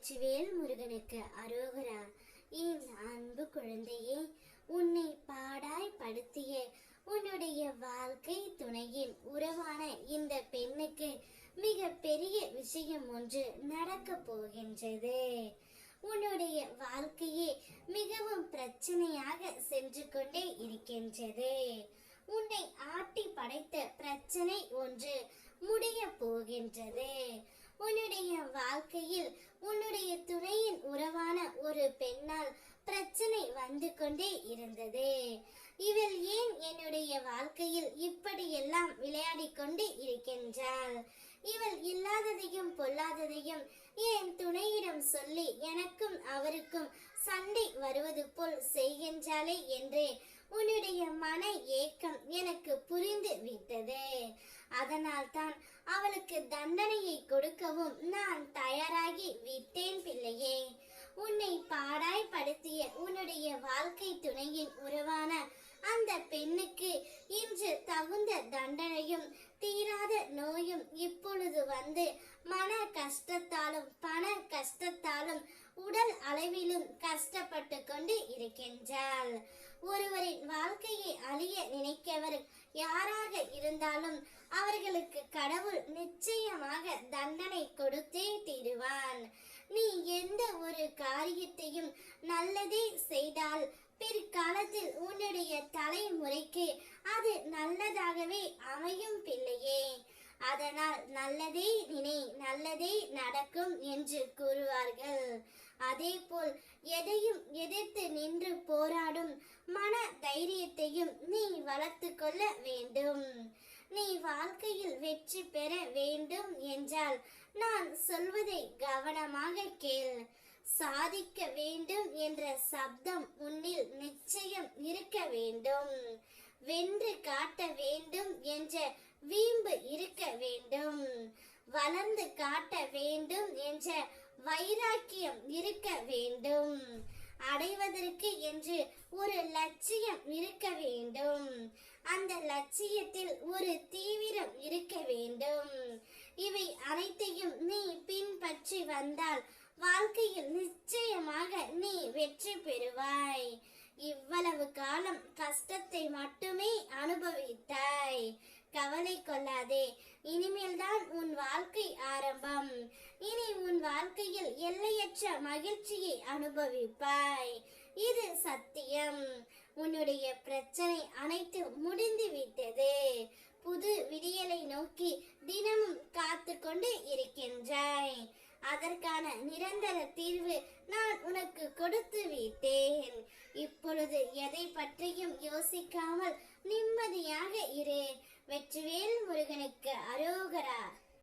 வெற்றிவேல் முருகனுக்கு அரோகரா. என் அன்பு குழந்தையே, உன்னை பாடாய் படுத்திய உன்னுடைய வாழ்க்கை துணையின் உறவான இந்த பெண்ணுக்கு மிக பெரிய விஷயம் ஒன்று நடக்க போகின்றது. உன்னுடைய வாழ்க்கையே மிகவும் பிரச்சனையாக சென்று கொண்டே இருக்கின்றது. உன்னை ஆட்டி படைத்த பிரச்சனை ஒன்று முடிய போகின்றது. உன்னுடைய வாழ்க்கையில் உன்னுடைய துணையின் உறவான ஒரு பெண்ணால் பிரச்சனை வந்து கொண்டே இருந்தது. இவள் ஏன் என்னுடைய வாழ்க்கையில் இப்படியெல்லாம் விளையாடி கொண்டு இருக்கின்றாள்? இவள் இல்லாததையும் பொல்லாததையும் என் துணையிடம் சொல்லி எனக்கும் அவருக்கும் சண்டை வருவது போல் செய்கின்றாளே என்று உன்னுடைய மன ஏக்கம் எனக்கு புரிந்து விட்டது. அதனால் தான் அவளுக்கு தண்டனையை கொடுக்கவும் நான் தயாராகி விட்டேன் பிள்ளையே. உன்னை பாடாய் படுத்திய உன்னுடைய வாழ்க்கை துணையின் உறவான அந்த பெண்ணுக்கு இன்று தகுந்த தண்டனையும் தீராத நோயும் இப்பொழுது வந்து மன கஷ்டத்தாலும் பண கஷ்டத்தாலும் உடல் அளவிலும் கஷ்டப்பட்டு கொண்டு இருக்கின்றாள். ஒருவரின் வாழ்க்கையை அழிய நினைக்கவர் யாராக இருந்தாலும் அவர்களுக்கு கடவுள் நிச்சயமாக தண்டனை கொடுத்தே தீருவான். நீ எந்த ஒரு காரியத்தையும் நல்லதே செய்தால் பிற்காலத்தில் உன்னுடைய தலைமுறைக்கு அது நல்லதாகவே அமையும் பிள்ளையே. அதனால் நல்லதே நினை, நல்லதே நடக்கும் என்று கூறுவார்கள். அதே போல் எதையும் எதிர்த்து நின்று போராடும் மன தைரியத்தையும் நீ வளர்த்து கொள்ள வேண்டும். நீ வாழ்க்கையில் வெற்றி பெற வேண்டும் என்றால் நான் சொல்வதை கவனமாக கேள். சாதிக்க வேண்டும் என்ற சப்தம் உன்னில் நிச்சயம் இருக்க வேண்டும். வென்று காட்ட வேண்டும் என்ற வீம்பு இருக்க வேண்டும். வளர்ந்து காட்ட வேண்டும் என்ற வைராக்கியம் இருக்க வேண்டும். அடைவதற்கு என்று ஒரு லட்சியம் இருக்க வேண்டும். அந்த லட்சியத்தில் ஒரு தீவிரம் இருக்க வேண்டும். இவை அனைத்தையும் நீ பின்பற்றி வந்தால் வாழ்க்கையில் நிச்சயமாக நீ வெற்றி பெறுவாய். இவ்வளவு காலம் கஷ்டத்தை மட்டுமே அனுபவித்தாய். கவலை கொள்ளாதே, இனிமேல் தான் உன் வாழ்க்கை ஆரம்பம். இனி உன் வாழ்க்கையில் எல்லையற்ற மகிழ்ச்சியை அனுபவிப்பாய். இது சத்தியம். உன்னுடைய பிரச்சனை அனைத்து முடிந்து விட்டது. புது விடியலை நோக்கி தினமும் காத்து கொண்டு இருக்கின்றாய். அதற்கான நிரந்தர தீர்வு நான் உனக்கு கொடுத்து விட்டேன். இப்பொழுது எதை பற்றியும் யோசிக்காமல் நிம்மதியாக இரு. வெற்றிவேல் முருகனுக்கு அரோகரா.